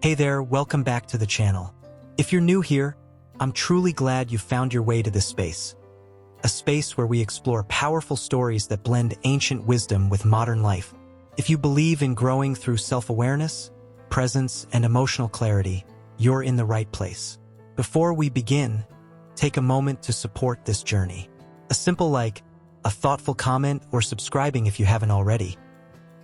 Hey there, welcome back to the channel. If you're new here, I'm truly glad you found your way to this space. A space where we explore powerful stories that blend ancient wisdom with modern life. If you believe in growing through self-awareness, presence, and emotional clarity, you're in the right place. Before we begin, take a moment to support this journey. A simple like, a thoughtful comment, or subscribing if you haven't already.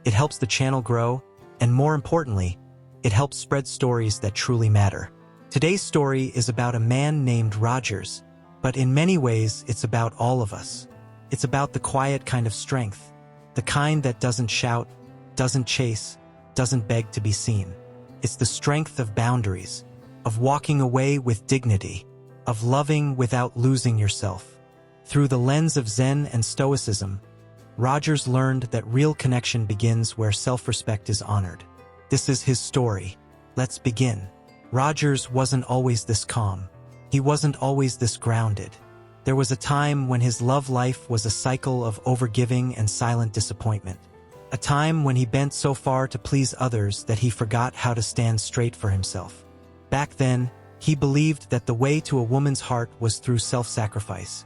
It helps the channel grow, and more importantly, it helps spread stories that truly matter. Today's story is about a man named Rogers, but in many ways it's about all of us. It's about the quiet kind of strength, the kind that doesn't shout, doesn't chase, doesn't beg to be seen. It's the strength of boundaries, of walking away with dignity, of loving without losing yourself. Through the lens of Zen and Stoicism, Rogers learned that real connection begins where self-respect is honored. This is his story. Let's begin. Rogers wasn't always this calm. He wasn't always this grounded. There was a time when his love life was a cycle of overgiving and silent disappointment. A time when he bent so far to please others that he forgot how to stand straight for himself. Back then, he believed that the way to a woman's heart was through self-sacrifice,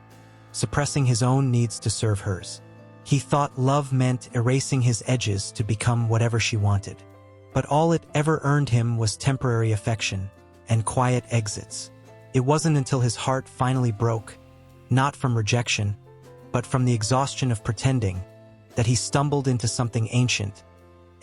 suppressing his own needs to serve hers. He thought love meant erasing his edges to become whatever she wanted. But all it ever earned him was temporary affection and quiet exits. It wasn't until his heart finally broke, not from rejection, but from the exhaustion of pretending, that he stumbled into something ancient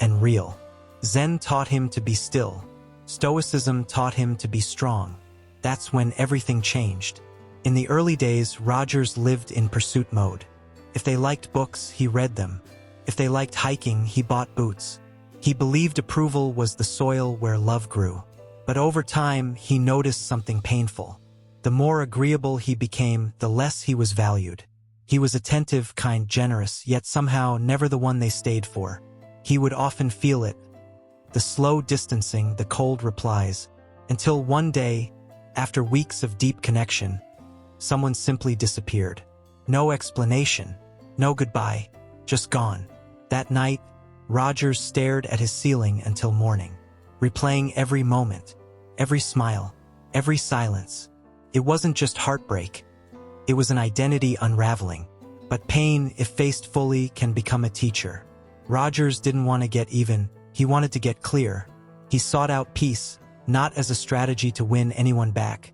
and real. Zen taught him to be still. Stoicism taught him to be strong. That's when everything changed. In the early days, Rogers lived in pursuit mode. If they liked books, he read them. If they liked hiking, he bought boots. He believed approval was the soil where love grew. But over time, he noticed something painful. The more agreeable he became, the less he was valued. He was attentive, kind, generous, yet somehow never the one they stayed for. He would often feel it. The slow distancing, the cold replies, until one day, after weeks of deep connection, someone simply disappeared. No explanation, no goodbye, just gone. That night, Rogers stared at his ceiling until morning, replaying every moment, every smile, every silence. It wasn't just heartbreak. It was an identity unraveling. But pain, if faced fully, can become a teacher. Rogers didn't want to get even, he wanted to get clear. He sought out peace, not as a strategy to win anyone back,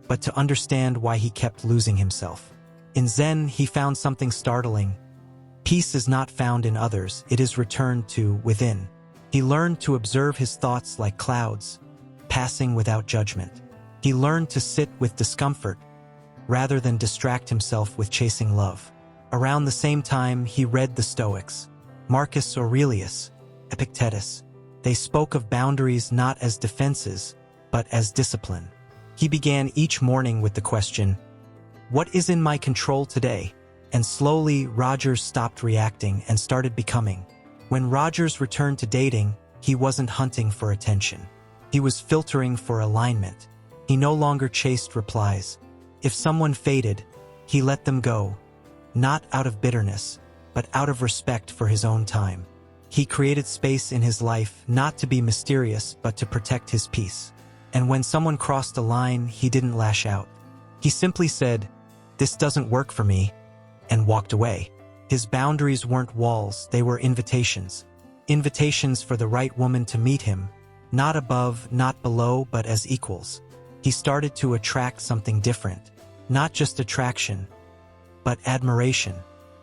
but to understand why he kept losing himself. In Zen, he found something startling. Peace is not found in others, it is returned to within. He learned to observe his thoughts like clouds, passing without judgment. He learned to sit with discomfort, rather than distract himself with chasing love. Around the same time, he read the Stoics, Marcus Aurelius, Epictetus. They spoke of boundaries not as defenses, but as discipline. He began each morning with the question, "What is in my control today?" And slowly, Rogers stopped reacting and started becoming. When Rogers returned to dating, he wasn't hunting for attention. He was filtering for alignment. He no longer chased replies. If someone faded, he let them go, not out of bitterness, but out of respect for his own time. He created space in his life not to be mysterious, but to protect his peace. And when someone crossed a line, he didn't lash out. He simply said, "This doesn't work for me," and walked away. His boundaries weren't walls, they were invitations. Invitations for the right woman to meet him, not above, not below, but as equals. He started to attract something different, not just attraction, but admiration.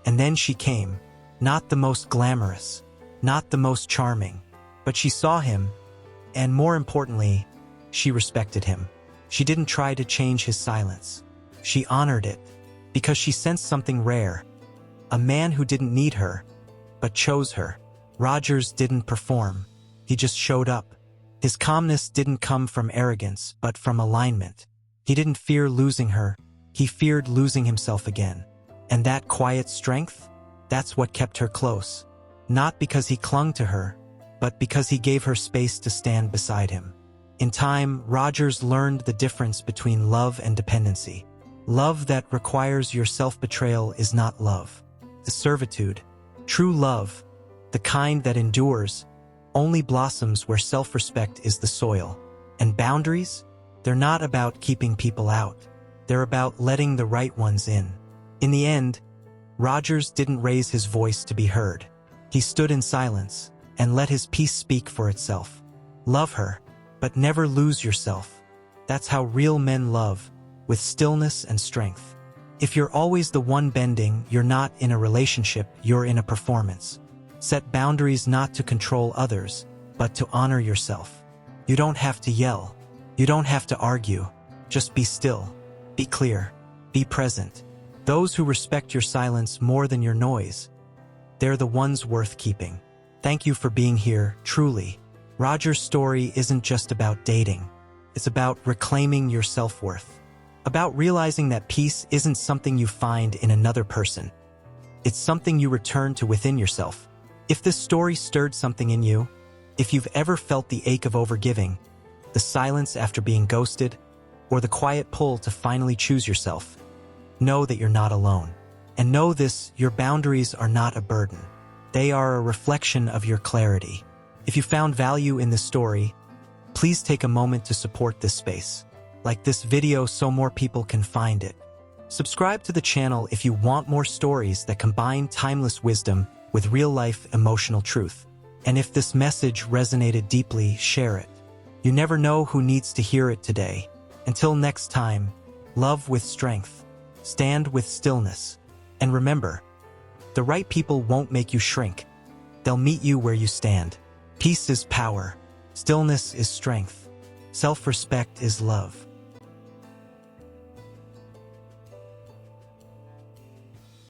And then she came, not the most glamorous, not the most charming, but she saw him, and more importantly, she respected him. She didn't try to change his silence. She honored it, because she sensed something rare. A man who didn't need her, but chose her. Rogers didn't perform. He just showed up. His calmness didn't come from arrogance, but from alignment. He didn't fear losing her. He feared losing himself again. And that quiet strength, that's what kept her close. Not because he clung to her, but because he gave her space to stand beside him. In time, Rogers learned the difference between love and dependency. Love that requires your self-betrayal is not love. The servitude, true love, the kind that endures, only blossoms where self-respect is the soil. And boundaries? They're not about keeping people out. They're about letting the right ones in. In the end, Rogers didn't raise his voice to be heard. He stood in silence and let his peace speak for itself. Love her, but never lose yourself. That's how real men love, with stillness and strength. If you're always the one bending, you're not in a relationship, you're in a performance. Set boundaries not to control others, but to honor yourself. You don't have to yell. You don't have to argue. Just be still. Be clear. Be present. Those who respect your silence more than your noise, they're the ones worth keeping. Thank you for being here, truly. Roger's story isn't just about dating. It's about reclaiming your self-worth. About realizing that peace isn't something you find in another person. It's something you return to within yourself. If this story stirred something in you, if you've ever felt the ache of overgiving, the silence after being ghosted, or the quiet pull to finally choose yourself, know that you're not alone. And know this, your boundaries are not a burden. They are a reflection of your clarity. If you found value in this story, please take a moment to support this space. Like this video so more people can find it. Subscribe to the channel if you want more stories that combine timeless wisdom with real-life emotional truth. And if this message resonated deeply, share it. You never know who needs to hear it today. Until next time, love with strength, stand with stillness, and remember, the right people won't make you shrink. They'll meet you where you stand. Peace is power. Stillness is strength. Self-respect is love.